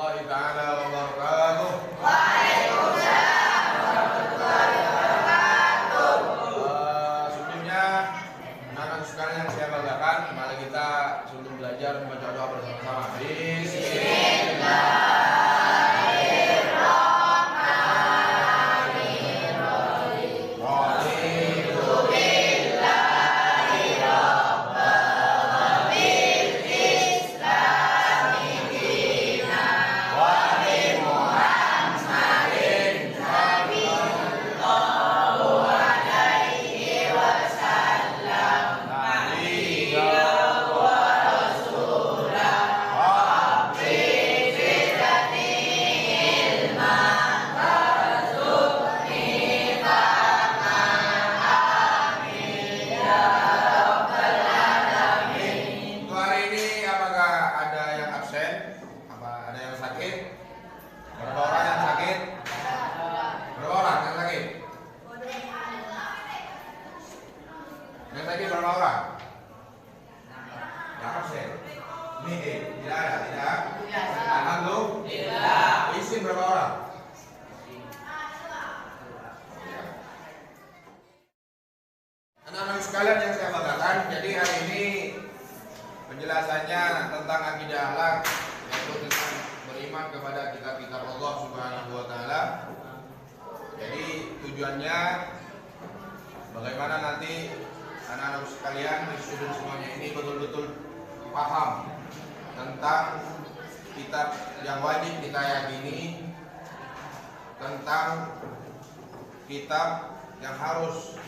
warahmatullahi taala wabarakatuh. Waalaikumsalam warahmatullahi wabarakatuh. Sebelumnya anak-anak sekalian yang saya banggakan, mari kita sebelum belajar membaca doa bersama-sama. Bismillah. Anak-anak sekalian yang saya banggakan, jadi hari ini penjelasannya tentang akidah akhlak, yaitu tentang beriman kepada kitab-kitab Allah Subhanahu wa taala. Jadi tujuannya bagaimana nanti anak-anak sekalian, student semuanya ini betul-betul paham tentang kitab yang wajib kita yakini, tentang kitab yang harus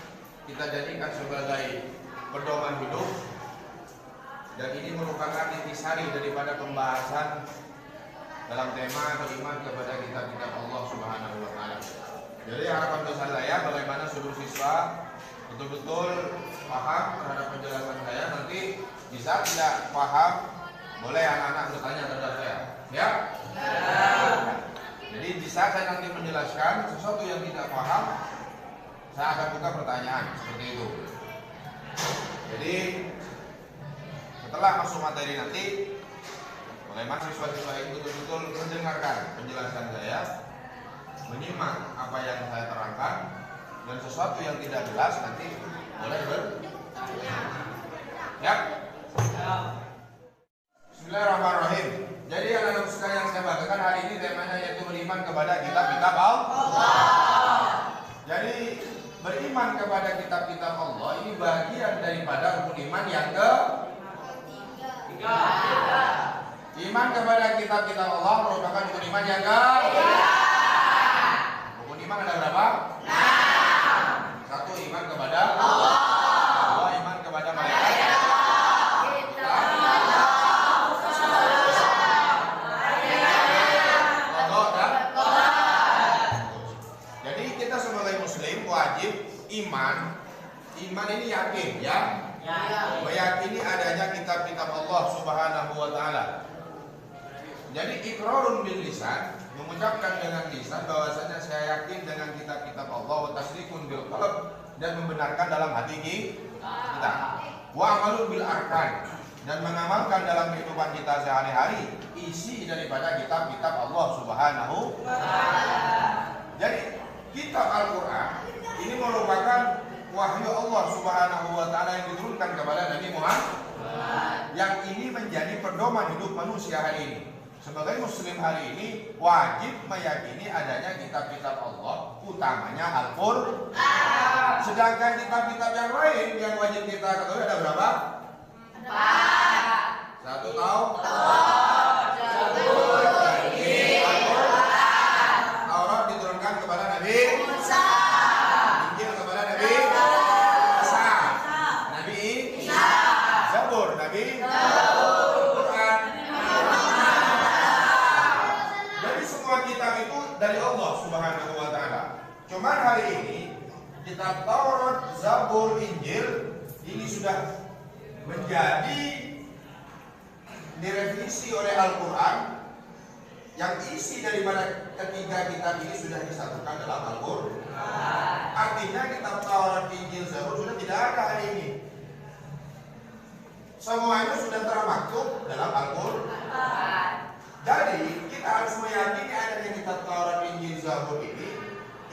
kita jadikan sebagai pedoman hidup, dan ini merupakan intisari daripada pembahasan dalam tema beriman kepada kitab-kitab Allah Subhanahu wa taala. Jadi harapan besar saya bagaimana seluruh siswa betul-betul paham terhadap penjelasan saya. Nanti bisa tidak paham, boleh anak-anak bertanya kepada saya, ya? Jadi bisa saya nanti menjelaskan sesuatu yang tidak paham, saya akan buka pertanyaan seperti itu. Jadi setelah masuk materi nanti, bagaimana siswa-siswa itu betul-betul mendengarkan penjelasan saya, menyimak apa yang saya terangkan, dan sesuatu yang tidak jelas nanti boleh bertanya. Ya. Bismillahirrahmanirrahim. Jadi anak-anak sekalian yang saya banggakan, hari ini temanya yaitu beriman kepada kitab-kitab Allah. Jadi beriman kepada kitab-kitab Allah ini bagian daripada rukun iman yang ketiga. Iman kepada kitab-kitab Allah merupakan rukun iman yang ketiga. Rukun iman ada berapa? 6. 1. Iman kepada Allah. 2. Iman kepada malaikat. Iman ini yakin, ya? Meyakini adanya kitab-kitab Allah Subhanahu wa taala. Jadi iqrarun bil lisan, mengucapkan dengan lisan bahwasanya saya yakin dengan kitab-kitab Allah, wa tasdiqun bil qalb, dan membenarkan dalam hati kita. Wa amalun bil arkan, dan mengamalkan dalam kehidupan kita sehari-hari isi daripada kitab-kitab Allah Subhanahu wa taala. Jadi kitab Al-Qur'an ini merupakan wahyu Allah Subhanahu wa taala yang diturunkan kepada Nabi Muhammad, yang ini menjadi pedoman hidup manusia hari ini. Sebagai muslim hari ini wajib meyakini adanya kitab-kitab Allah, utamanya Al-Qur'an. Sedangkan kitab-kitab yang lain yang wajib kita ketahui ada berapa? 4. 1 tahu? Taurat diturunkan kepada Nabi Musa. Dari Allah Subhanahu wa taala. Cuman hari ini kitab Taurat, Zabur, Injil ini sudah menjadi direvisi oleh Al-Qur'an, yang isi daripada ketiga kitab ini sudah disatukan dalam Al-Qur'an. Artinya kitab Taurat, Injil, Zabur sudah tidak ada hari ini. Semuanya sudah termaktub dalam Al-Qur'an. Jadi kita harus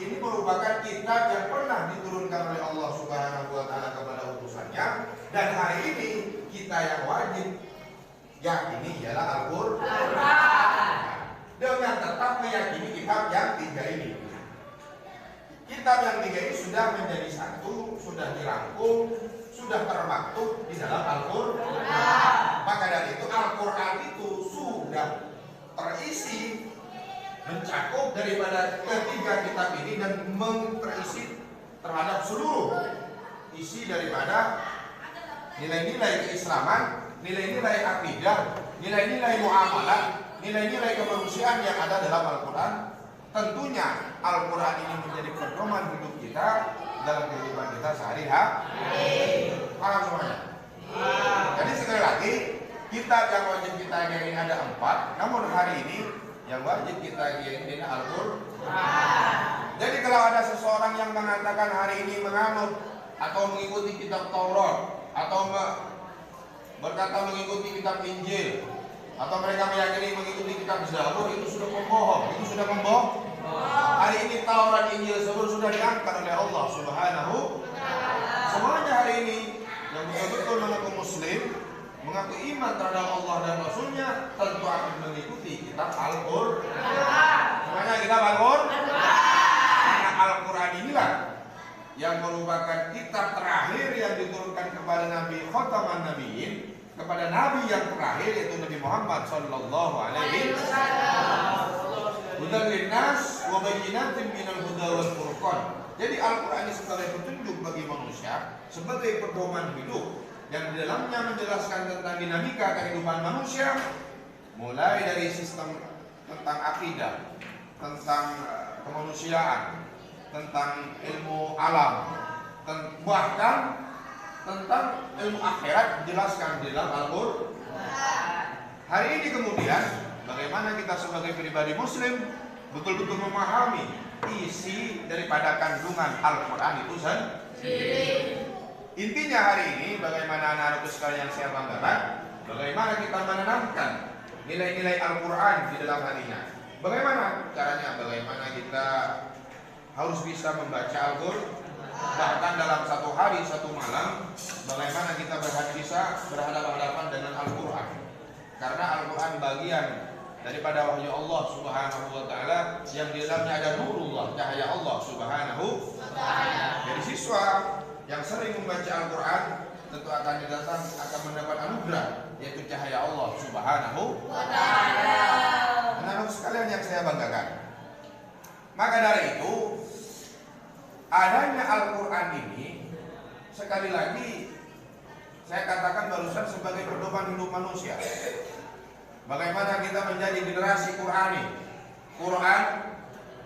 ini merupakan kitab yang pernah diturunkan oleh Allah Subhanahu wa taala kepada utusannya, dan hari ini kita yang wajib yakini ialah Al-Qur'an. Dengan tetap meyakini kitab yang tiga ini. Kitab yang tiga ini sudah menjadi satu, sudah dirangkum, sudah termaktub di dalam Al-Qur'an. Maka dari itu Al-Qur'an itu sudah terisi, mencakup daripada ketiga kitab ini dan terisi terhadap seluruh isi daripada nilai-nilai keislaman, nilai-nilai akidah, nilai-nilai muamalah, nilai-nilai kemanusiaan yang ada dalam Al-Quran. Tentunya Al-Quran ini menjadi pedoman hidup kita dalam kehidupan kita sehari-hari. Paham semuanya? Jadi sekali lagi, kitab yang wajib kita yakini ada 4, namun hari ini yang wajib kita yakini Al-Quran. Jadi kalau ada seseorang yang mengatakan hari ini menganut atau mengikuti kitab Taurat, atau berkata mengikuti kitab Injil, atau mereka meyakini mengikuti kitab Zabur, itu sudah membohong. Itu sudah membohong. Hari ini Taurat, Injil, Zabur sudah diangkat oleh Allah Subhanahu. Semuanya hari ini yang betul-betul mengaku Muslim, mengaku iman terhadap Allah dan Rasulnya, tentu akan mengikuti kitab Al-Qur'an. Semuanya kitab Al-Qur'an. Karena Al-Qur'an inilah yang merupakan kitab terakhir yang diturunkan kepada Nabi Khataman Nabiyyin, kepada Nabi yang terakhir, yaitu Nabi Muhammad sallallahu alaihi wasallam. Hudan linnas wa bayyinatin minal huda wal furqan. Jadi Al-Qur'an ini sebagai petunjuk bagi manusia, sebagai pedoman hidup yang di dalamnya menjelaskan tentang dinamika kehidupan manusia, mulai dari sistem tentang akidah, tentang kemanusiaan, tentang ilmu alam, bahkan tentang ilmu akhirat dijelaskan di dalam Al-Qur'an. Hari ini kemudian bagaimana kita sebagai pribadi Muslim betul-betul memahami isi daripada kandungan Al-Qur'an itu sendiri. Intinya hari ini bagaimana anak-anakku sekalian saya banggakan, bagaimana kita menanamkan nilai-nilai Al-Qur'an di dalam hatinya. Bagaimana caranya? Bagaimana kita harus bisa membaca Al-Qur'an, bahkan dalam satu hari, satu malam, bagaimana kita bisa berhadapan-hadapan dengan Al-Quran. Karena Al-Quran bagian daripada wahyu Allah Subhanahu wa ta'ala yang di dalamnya ada nurullah, cahaya Allah Subhanahu wa ta'ala. Jadi siswa yang sering membaca Al-Quran tentu akan mendapat anugerah, yaitu cahaya Allah Subhanahu wa ta'ala. Anak-anak sekalian yang saya banggakan, maka dari itu adanya Al-Quran ini, sekali lagi saya katakan barusan, sebagai pedoman hidup manusia. Bagaimana kita menjadi generasi Qurani. Quran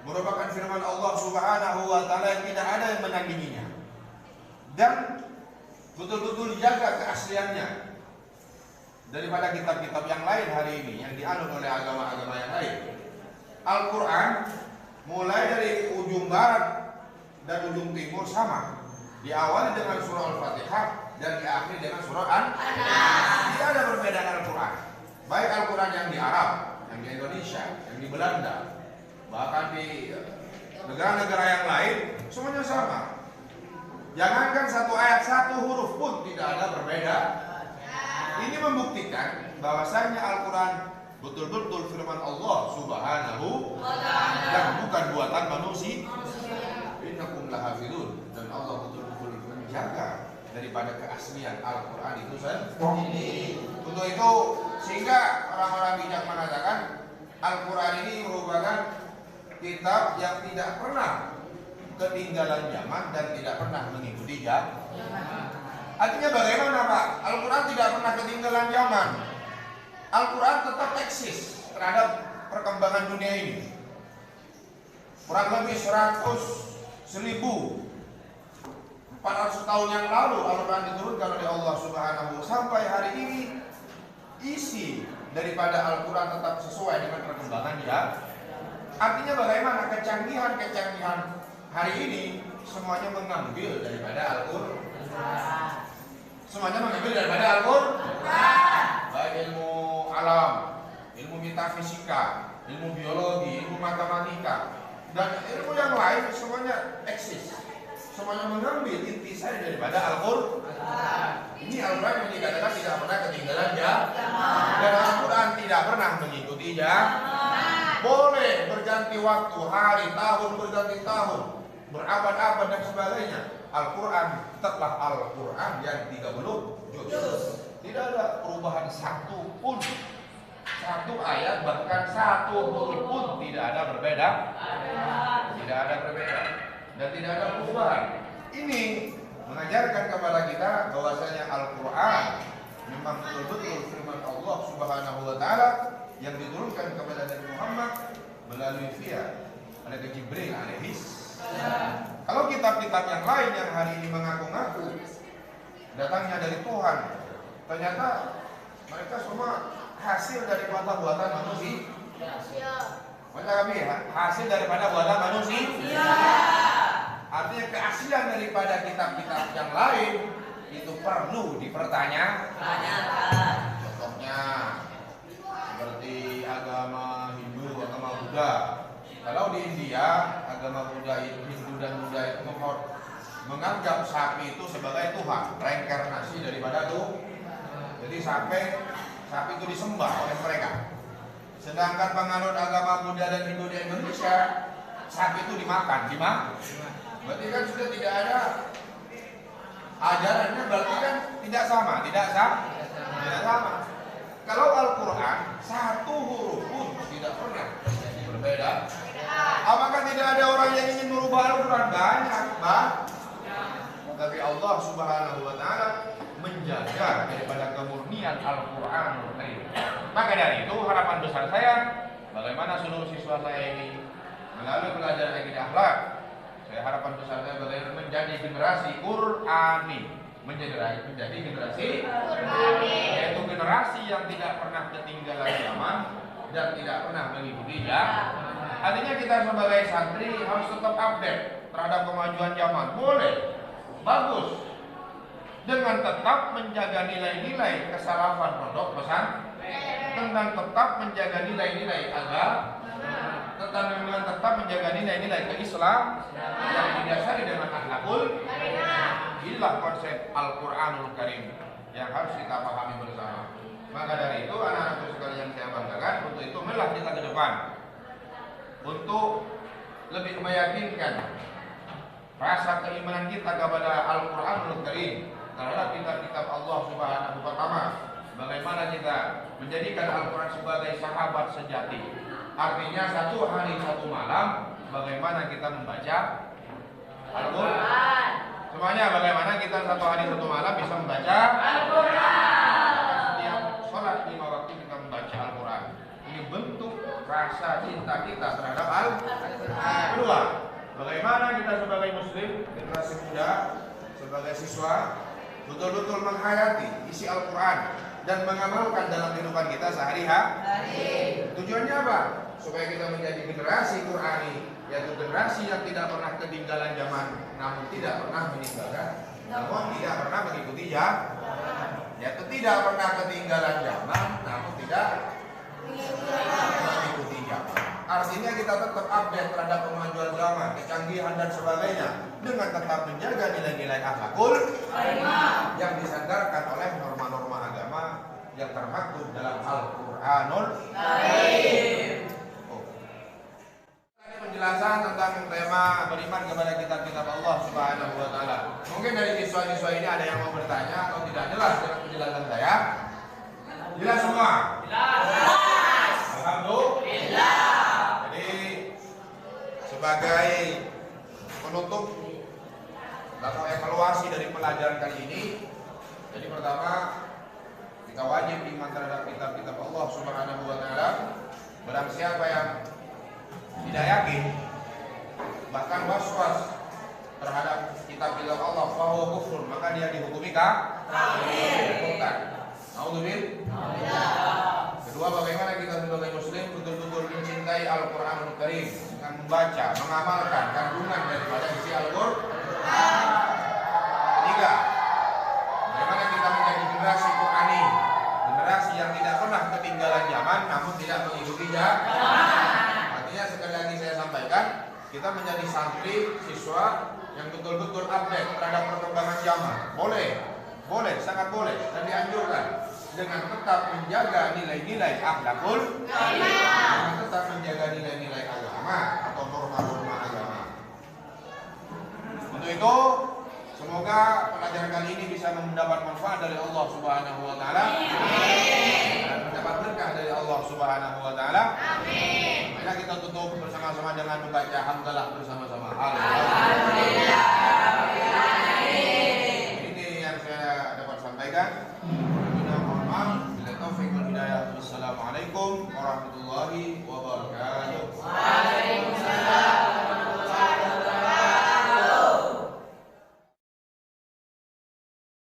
merupakan firman Allah Subhanahu wa ta'ala yang tidak ada yang menandinginya, dan betul-betul dijaga keasliannya daripada kitab-kitab yang lain hari ini yang dianut oleh agama-agama yang lain. Al-Quran mulai dari ujung barat dan ujung timur sama, diawali dengan surah Al-Fatihah dan diakhiri dengan surah An-Nas. Tidak ada perbedaan Al-Quran, baik Al-Quran yang di Arab, yang di Indonesia, yang di Belanda, bahkan di negara-negara yang lain, semuanya sama. Jangankan satu ayat, satu huruf pun tidak ada berbeda. Ini membuktikan bahwasanya Al-Quran betul-betul firman Allah Subhanahu wa ta'ala dan bukan buatan manusia. Innakum lahafizun, dan Allah betul-betul menjaga daripada keaslian Al-Quran itu sendiri. Untuk itu sehingga orang-orang bijak mengatakan Al-Quran ini merupakan kitab yang tidak pernah ketinggalan zaman dan tidak pernah mengikuti zaman. Artinya bagaimana Pak? Al-Quran tidak pernah ketinggalan zaman. Al-Quran tetap eksis terhadap perkembangan dunia ini. Kurang lebih 1400 tahun yang lalu Al-Quran diturunkan oleh Allah Subhanahu wa ta'ala. Sampai hari ini isi daripada Al-Quran tetap sesuai dengan perkembangan ya. Artinya bagaimana kecanggihan-kecanggihan hari ini semuanya mengambil daripada Al-Quran. Semuanya mengambil daripada Al-Quran. Baik ilmu alam, ilmu metafisika, ilmu biologi, ilmu matematika, Dan ilmu yang lain semuanya eksis. Semuanya mengambil intisari daripada Al-Quran. Ini Al-Quran yang dikatakan tidak pernah ketinggalan ya. Dan Al-Quran tidak pernah mengikuti ya. Boleh berganti waktu, hari, tahun, berganti tahun, berabad-abad dan sebagainya. Al-Quran tetaplah Al-Quran yang 30 juz. Tidak ada perubahan satu pun. Satu ayat bahkan satu huruf pun tidak ada berbeda. Tidak ada berbeda dan tidak ada perubahan. Ini mengajarkan kepada kita bahwasanya Al-Quran memang betul-betul firman Allah Subhanahu wa taala yang diturunkan kepada Nabi Muhammad melalui via Malaikat Jibril alaihis. Kalau kitab-kitab yang lain yang hari ini mengaku-ngaku datangnya dari Tuhan, ternyata mereka semua hasil daripada buatan manusia. Maka kami hasil daripada buatan manusia. Artinya keaslian daripada kitab-kitab yang lain itu perlu dipertanyakan. Contohnya seperti agama Hindu, agama Buddha. Kalau di India agama Buddha itu, Hindu dan Buddha itu menganggap sapi itu sebagai Tuhan, reinkarnasi daripada Tuhan. Jadi sapi itu disembah oleh mereka. Sedangkan penganut agama Buddha dan Hindu di Indonesia, sapi itu dimakan. Berarti kan sudah tidak ada ajarannya, berarti kan tidak sama. Kalau Al-Quran satu huruf pun tidak pernah berbeda. Apakah tidak ada orang yang ingin merubah Al-Quran? Banyak, tapi Allah Subhanahu wa taala menjaga daripada kemurnian Al-Qur'anul Karim. Maka dari itu harapan besar saya, bagaimana seluruh siswa saya ini melalui pelajaran akidah akhlak, saya harapan besar saya bagaimana menjadi generasi Qur'ani, menjadi generasi Qur'ani, yaitu generasi yang tidak pernah ketinggalan zaman dan tidak pernah mengikutinya. Artinya kita sebagai santri harus tetap update terhadap kemajuan zaman. Boleh, bagus, dengan tetap menjaga nilai-nilai kesalahan pondok pesantren, dan tetap menjaga nilai-nilai agama, dengan tetap menjaga nilai-nilai keislaman yang didasari dengan akhlakul. Inilah konsep Al-Qur'anul Karim yang harus kita pahami bersama. Maka dari itu anak-anakku sekalian yang saya banggakan, untuk itu marilah kita ke depan untuk lebih meyakinkan rasa keimanan kita kepada Al-Qur'anul Karim, terhadap kitab-kitab Allah Subhanahu wa taala. Bagaimana kita menjadikan Al-Quran sebagai sahabat sejati. Artinya satu hari satu malam bagaimana kita membaca Al-Quran. Semuanya bagaimana kita satu hari satu malam bisa membaca Al-Quran. Setiap sholat 5 waktu kita membaca Al-Quran. Ini bentuk rasa cinta kita terhadap Al-Quran. Kedua, bagaimana kita sebagai muslim, generasi muda, sebagai siswa betul-betul menghayati isi Al-Quran dan mengamalkan dalam kehidupan kita sehari-hari. Tujuannya apa? Supaya kita menjadi generasi Qur'ani, yaitu generasi yang tidak pernah ketinggalan zaman, namun tidak pernah meninggalkan, namun tidak pernah mengikuti zaman. Yaitu tidak pernah ketinggalan zaman, namun tidak mengikuti zaman. Artinya kita tetap update terhadap kemajuan zaman, kecanggihan dan sebagainya, dengan tetap menjaga nilai-nilai akhlakul yang disandarkan oleh norma-norma agama yang termaktub dalam Al-Qur'anul Karim. Ini penjelasan tentang tema beriman kepada kitab-kitab Allah Subhanahu wa taala. Mungkin dari siswa-siswa ini ada yang mau bertanya atau tidak jelas dengan penjelasan saya? Jelas semua? Jelas. Alhamdulillah. Sebagai penutup atau evaluasi dari pelajaran kali ini, jadi pertama kita wajib iman terhadap kitab-kitab Allah Subhanahu wa taala. Barang siapa yang tidak yakin, bahkan was-was terhadap kitab-kitab Allah, fahuwa kufur, maka dia dihukumi kafir. Alhamdulillah. Kedua, bagaimana kita sebagai muslim betul-betul mencintai Al-Qur'anul Karim dengan membaca, mengamalkan kandungan daripada isi Al-Qur'an. Ketiga, bagaimana kita menjadi generasi Qur'ani, generasi yang tidak pernah ketinggalan zaman namun tidak mengikuti zaman. Artinya sekali lagi saya sampaikan, kita menjadi santri, siswa yang betul-betul update terhadap perkembangan zaman. Boleh, sangat boleh dan dianjurkan dengan tetap menjaga nilai-nilai akhlakul karimah, dengan tetap menjaga nilai-nilai agama atau norma-norma agama. Untuk itu, semoga pelajaran kali ini bisa mendapat manfaat dari Allah Subhanahu wa taala. Dan mendapat berkah dari Allah Subhanahu wa taala. Amin. Mari kita tutup bersama-sama dengan membaca hamdalah bersama-sama. Alhamdulillah. Ini yang saya dapat sampaikan. Mohon maaf. Bila taufik wal hidayah. Wassalamualaikum warahmatullahi wabarakatuh. Waalaikumsalam.